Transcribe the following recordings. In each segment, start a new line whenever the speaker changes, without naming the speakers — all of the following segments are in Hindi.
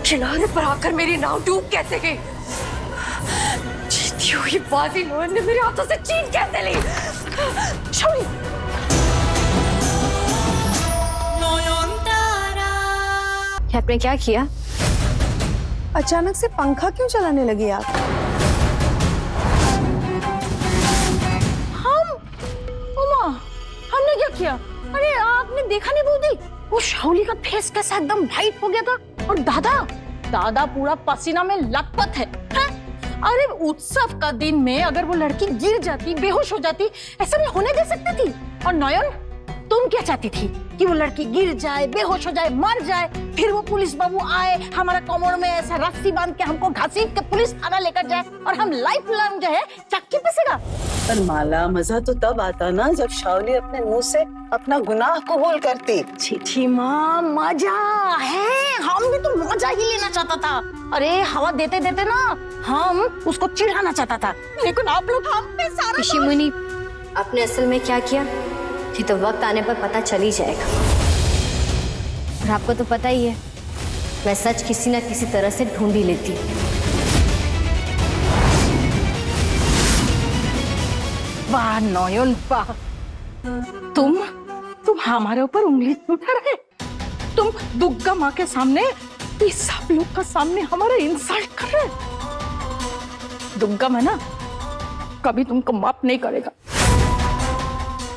किनारे पर आकर मेरी नाव डूब कैसे गई? जीती हुई बाजी नोयन ने मेरे हाथों से छीन कैसे ली? छोड़ी।
आपने क्या किया?
अचानक से पंखा क्यों चलाने लगी आप?
हमने क्या किया? अरे आपने देखा नहीं बोदी? वो शाओली का फेस कैसा एकदम व्हाइट हो गया था और दादा पूरा पसीना में लथपथ है? अरे उत्सव का दिन में अगर वो लड़की गिर जाती, बेहोश हो जाती, ऐसा नहीं होने दे सकती थी। और नयन, तुम क्या चाहती थी कि वो लड़की गिर जाए, बेहोश हो जाए, मर जाए, फिर वो पुलिस बाबू आए, हमारा कमर में ऐसा रस्सी बांध के हमको घसीट के पुलिस थाना लेकर जाए और हम लाइफ लॉन्ग जो है चक्की पिसेगा?
पर माला, मजा तो तब आता ना जब शाओली अपने मुंह से अपना गुनाह कबूल करती।
छी माँ, मजा है, हम भी तो मजा ही लेना चाहता था। अरे हवा देते देते ना हम उसको चिढ़ाना चाहता था, लेकिन आप लोग हम पे सारा
ऋषि मुनि, आपने असल में क्या किया ये तो वक्त आने पर पता चल ही जाएगा। और आपको तो पता ही है, मैं सच किसी ना किसी तरह से ढूंढ ही लेती हूँ।
वाह नयन वाह, तुम हमारे ऊपर उंगली क्यों उठा रहे? तुम दुर्गा माँ के सामने, इस सब लोग का सामने हमारा इंसल्ट कर रहे। दुर्गा माँ ना कभी तुमको माफ नहीं करेगा।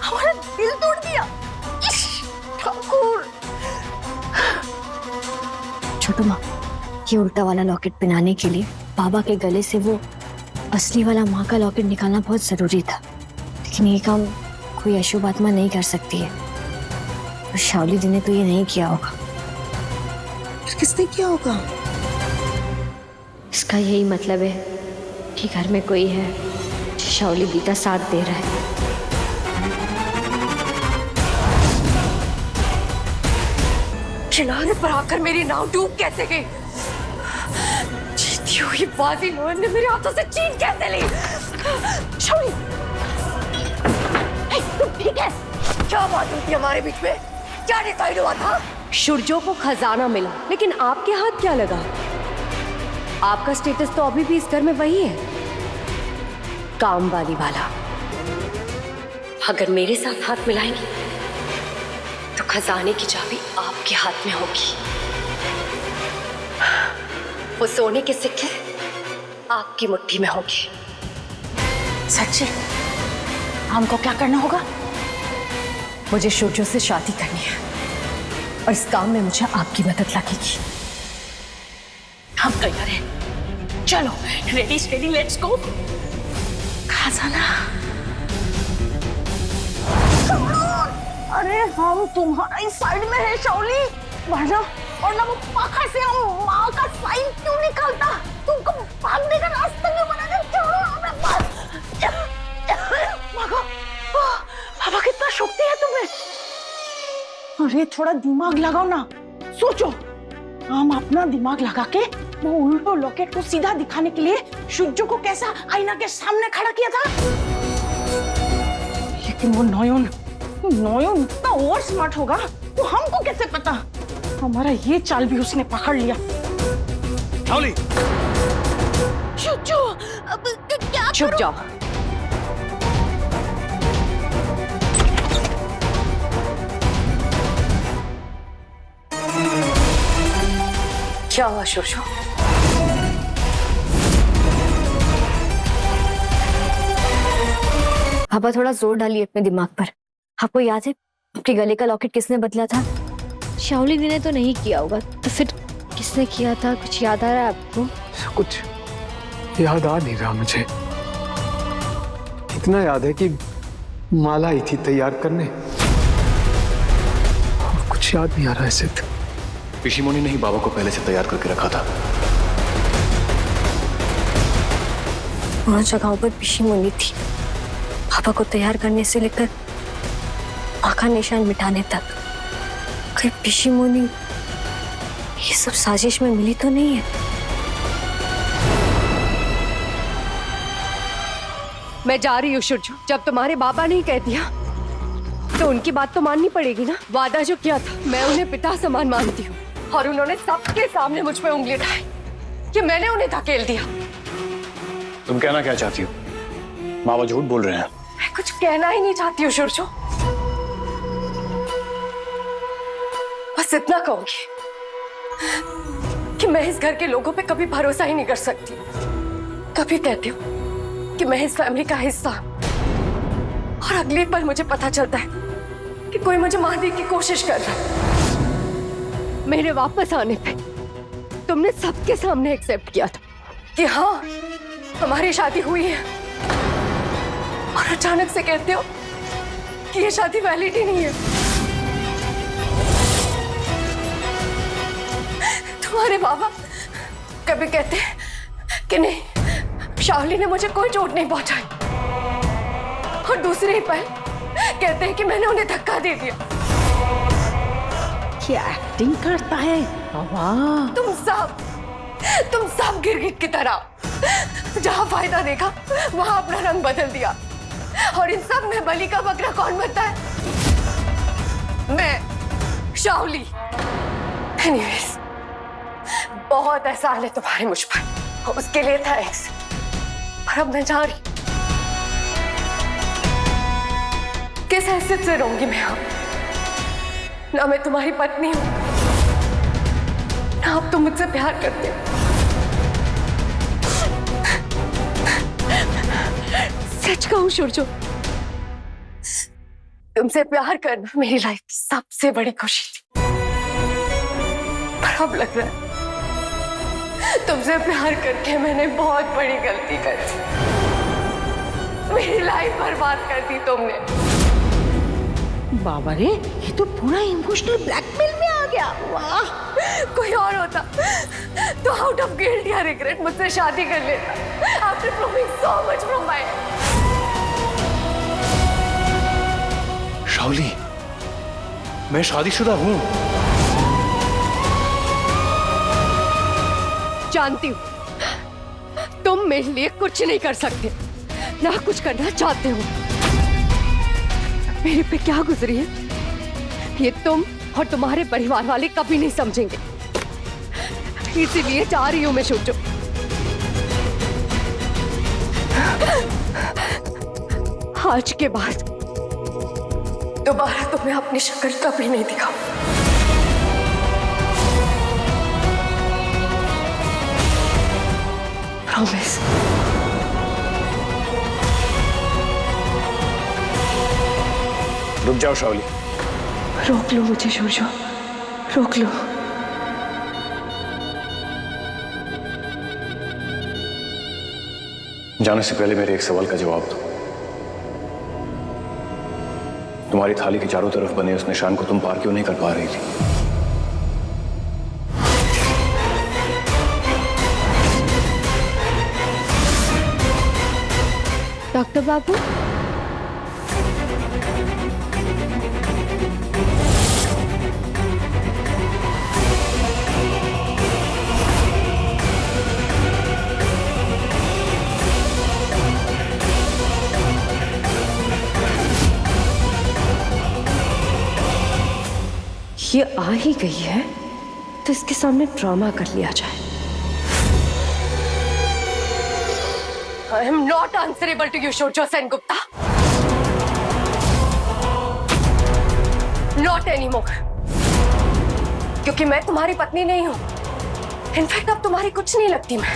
हमारा दिल तोड़ दिया। ठाकुर,
छोटू माँ, ये उल्टा वाला लॉकेट पहनाने के लिए बाबा के गले से वो असली वाला माँ का लॉकेट निकालना बहुत जरूरी था, लेकिन ये काम कोई अशुभ आत्मा नहीं कर सकती है। और शाओली दी ने तो ये नहीं किया होगा।
फिर किसने किया होगा?
इसका यही मतलब है कि घर में कोई है जो शाओली दी का साथ दे रहा है।
किनारे पर आकर मेरी नाव डूब कैसे गई? जीती हुई बाजी नोयन ने मेरे हाथों से छीन कैसे ली? छोड़ी।
तुम ठीक है?
क्या बात हुई थी हमारे बीच में? क्या डिसाइड हुआ था?
शुरजो को खजाना मिला, लेकिन आपके हाथ क्या लगा? आपका स्टेटस तो अभी भी इस घर में वही है, काम वाली वाला। अगर मेरे साथ हाथ मिलाएंगी तो खजाने की चाबी आपके हाथ में होगी। वो सोने के सिक्के आपकी मुट्ठी में होंगे।
सच्ची? हमको क्या करना होगा?
मुझे शुरजो से शादी करनी है और इस काम में मुझे आपकी मदद लगेगी।
हम तैयार हैं, चलो रेडी स्टेडी लेट्स गो। खजाना, अरे हम तुम्हारा साइड में है शाओली, वरना और ना वो पाखा से हम माँ का साइन क्यों निकालता? तुमको भागने का रास्ता क्यों बना दे? छोड़ो हमें बस। बाबा कितना शक्ति है तुम्हें। अरे थोड़ा दिमाग लगाओ ना, सोचो। हम अपना दिमाग लगा के वो उल्टो लॉकेट को सीधा दिखाने के लिए शुरजो को कैसा आईना के सामने खड़ा किया था। लेकिन वो नयन इतना ओवर स्मार्ट होगा तो हमको कैसे पता? हमारा ये चाल भी उसने पकड़ लिया।
शाओली,
शुरजो, अब क्या
चुप जाओ। क्या हुआ शुरजो?
पापा थोड़ा जोर डालिए अपने दिमाग पर। आपको याद है आपके गले का लॉकेट किसने बदला था? शाओली दी ने तो नहीं किया होगा, तो फिर किसने किया था? कुछ याद आ रहा है आपको?
कुछ याद आ नहीं रहा मुझे। इतना याद है कि माला आई थी तैयार करने, और कुछ याद नहीं आ रहा है सिद्ध।
ऋषि मुनि ने ही बाबा को पहले से तैयार करके रखा था।
वहाँ जगहों पर ऋषि मुनि थी, पापा को तैयार करने से लेकर आँख का निशान मिटाने तक। कहीं ऋषि मुनि ये सब साजिश में मिली तो नहीं है?
मैं जा रही हूँ शुरजो। जब तुम्हारे बाबा ने कह दिया तो उनकी बात तो माननी पड़ेगी ना। वादा जो किया था मैं उन्हें पिता समान मानती हूँ। और उन्होंने सबके सामने मुझ पे उंगली उठाई कि मैंने उन्हें धकेल दिया।
तुम कहना क्या चाहती हो? बाबा झूठ बोल रहे हैं।
मैं कुछ कहना ही नहीं चाहती हूँ सुरजो, बस इतना कहूंगी कि मैं इस घर के लोगों पे कभी भरोसा ही नहीं कर सकती। कभी कहती हूँ कि मैं इस फैमिली का हिस्सा हूं और अगले पल मुझे पता चलता है कि कोई मुझे मारने की कोशिश कर रहा है। मेरे वापस आने पे तुमने सबके सामने एक्सेप्ट किया था कि हाँ हमारी शादी हुई है, और अचानक से कहते हो कि ये शादी वैलिड ही नहीं है। तुम्हारे बाबा कभी कहते हैं कि नहीं, शावली ने मुझे कोई चोट नहीं पहुंचाई, और दूसरे ही पल कहते हैं कि मैंने उन्हें धक्का दे दिया।
क्या एक्टिंग करता है वाह।
तुम सब गिरगिट की तरह जहां फायदा देखा वहां अपना रंग बदल दिया, और इन सब में बलि का बकरा कौन बनता है? मैं, शावली। एनीवेज, बहुत एहसान है तुम्हारे मुझ पर, उसके लिए थैंक्स। पर अब मैं जा रही। किस हैसियत से रहूंगी मैं अब? ना मैं तुम्हारी पत्नी हूं, ना अब तुम मुझसे प्यार करते हो। सच कहूं सुरजो, तुमसे प्यार करना मेरी लाइफ की सबसे बड़ी खुशी थी, पर अब लग रहा है तुमसे प्यार करके मैंने बहुत बड़ी गलती कर दी। मेरी लाइफ बर्बाद कर दी तुमने।
बाबा रे, ये तो पूरा इमोशनल ब्लैकमेल में आ गया। वाह।
कोई और होता तो आउट ऑफ गिल्ट या रिग्रेट मुझसे शादी कर लेता, after proving so much from my.
शावली, मैं शादीशुदा हूं।
जानती हूं तुम मेरे लिए कुछ नहीं कर सकते, ना कुछ करना चाहते हो। मेरे पे क्या गुजरी है ये तुम और तुम्हारे परिवार वाले कभी नहीं समझेंगे, इसीलिए जा रही हूं मैं सोचो। आज के बाद दोबारा तुम्हें अपनी शक्ल कभी नहीं दिखाऊं। प्रॉमिस।
रुक जाओ शावली।
रोक लो मुझे सुरजो, रोक लो।
जाने से पहले मेरे एक सवाल का जवाब दो। तुम्हारी थाली के चारों तरफ बने उस निशान को तुम पार क्यों नहीं कर पा रही थी?
डॉक्टर बाबू, ये आ ही गई है तो इसके सामने ड्रामा कर लिया जाए। I am not answerable to you, Shurjo Sengupta. Not anymore. क्योंकि मैं तुम्हारी पत्नी नहीं हूं। इनफैक्ट अब तुम्हारी कुछ नहीं लगती मैं।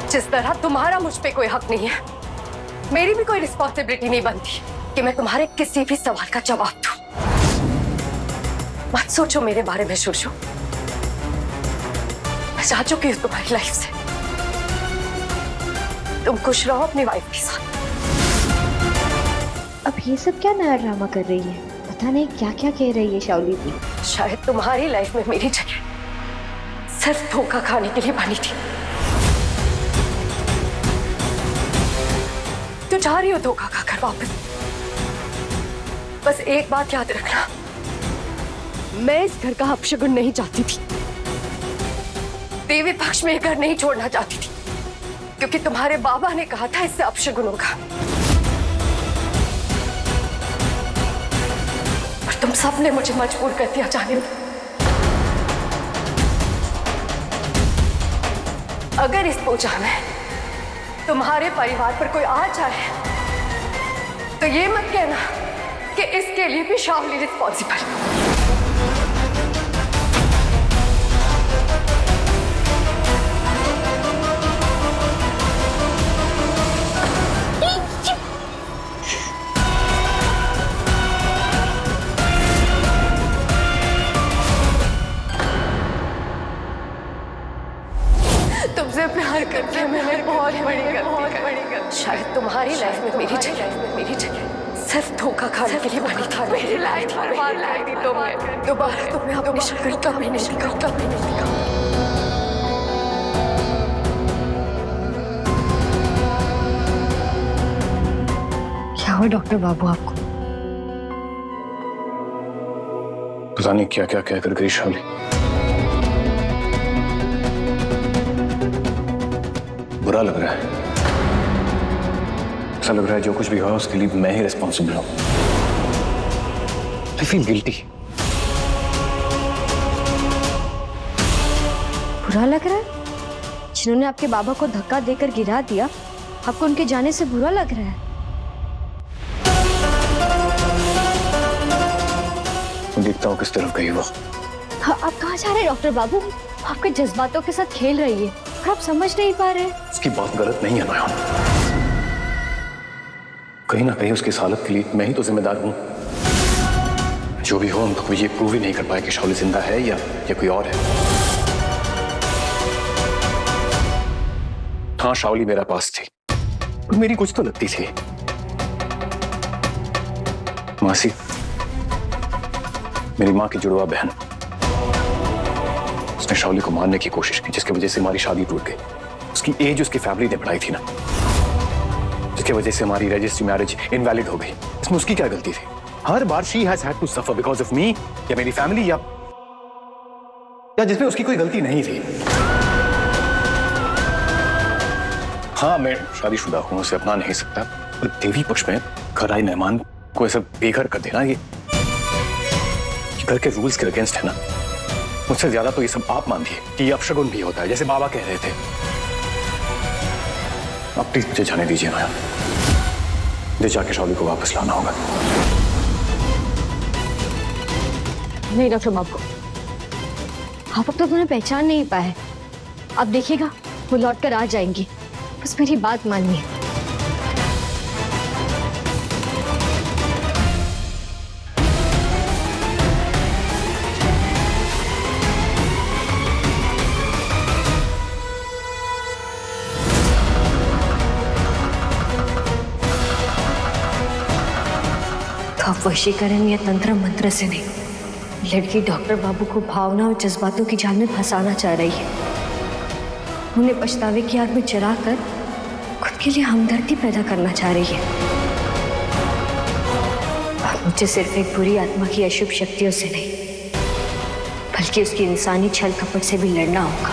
जिस तरह तुम्हारा मुझ पे कोई हक नहीं है, मेरी भी कोई रिस्पॉन्सिबिलिटी नहीं बनती कि मैं तुम्हारे किसी भी सवाल का जवाब दूं। मत सोचो मेरे बारे में सुरजो, मैं जा चुकी हूं तुम्हारी लाइफ से। तुम खुश रहो अपनी वाइफ के साथ।
अब ये सब क्या नया ड्रामा कर रही है? पता नहीं क्या क्या कह रही है शावली दी।
शायद तुम्हारी लाइफ में मेरी जगह सिर्फ धोखा खाने के लिए बनी थी। तो जा रही हो धोखा खाकर वापस। बस एक बात याद रखना, मैं इस घर का अपशगुन नहीं चाहती थी। देवी पक्ष में घर नहीं छोड़ना चाहती थी, क्योंकि तुम्हारे बाबा ने कहा था इससे अपशगुन होगा। तुम सबने मुझे मजबूर कर दिया जाने में। अगर इस पूजा में तुम्हारे परिवार पर कोई आ जाए तो ये मत कहना कि इसके लिए भी शावली रिस्पॉन्सिबल। तुमसे प्यार करके मैंने बहुत बड़ी गलती। शायद तुम्हारी लाइफ में मेरी जगह सिर्फ धोखा खाने के लिए बनी था। मेरी लाइफ बर्बाद कर दी तुमने। दोबारा तुम्हें अपनी शक्ल कभी नहीं दिखा।
क्या हुआ डॉक्टर बाबू आपको?
पता नहीं क्या क्या कहकर गई शावली। बुरा लग रहा है। ऐसा लग रहा है जो कुछ भी हुआ उसके लिए मैं ही रिस्पॉन्सिबल हूं। I feel guilty.
बुरा लग रहा है? जिन्होंने आपके बाबा को धक्का देकर गिरा दिया, आपको उनके जाने से बुरा लग रहा है?
मैं देखता हूँ किस तरफ गई वो।
हाँ, आप कहाँ जा रहे हैं डॉक्टर बाबू? आपके जज्बातों के साथ खेल रही है और आप समझ नहीं पा रहे।
उसकी बात गलत नहीं है नयन। कहीं ना कहीं उसकी इस हालत के लिए मैं ही तो जिम्मेदार हूं। जो भी हो, हम तो ये प्रूव ही नहीं कर पाए कि शावली जिंदा है या कोई और है। हाँ, शावली मेरा पास थी और मेरी कुछ तो लगती थी। मासी, मेरी माँ की जुड़वा बहन, उसने शावली को मारने की कोशिश की, जिसकी वजह से हमारी शादी टूट गई। उसकी एज उसकी फैमिली ने बढ़ाई थी ना, जिसकी वजह से हमारी रजिस्ट्री मैरिज इनवैलिड हो गई। इसमें उसकी क्या गलती थी? हर बार she has had to suffer because of me, या मेरी फैमिली, या जिसमें उसकी कोई गलती नहीं थी। हाँ, मैं शादीशुदा हूं, उसे अपना नहीं सकता, पर देवी पक्ष में घर आए मेहमान को ऐसा बेघर कर देना, ये घर के रूल्स के अगेंस्ट है ना। मुझसे ज्यादा तो ये सब आप मानती है कि ये अपशगुन भी होता है, जैसे बाबा कह रहे थे। आप प्लीज मुझे जाने दीजिए ना, मुझे जाके शावली को वापस लाना होगा।
नहीं डॉक्टर बाबू, आप अब तक उन्हें पहचान नहीं पाए। आप देखिएगा वो लौट कर आ जाएंगी, बस मेरी बात मानिए। आप वशीकरण या तंत्र मंत्र से नहीं, लड़की डॉक्टर बाबू को भावना और जज्बातों की जाल में फंसाना चाह रही है। उन्हें पछतावे की आग में जलाकर खुद के लिए हमदर्दी पैदा करना चाह रही है। और मुझे सिर्फ एक बुरी आत्मा की अशुभ शक्तियों से नहीं, बल्कि उसकी इंसानी छल कपट से भी लड़ना होगा।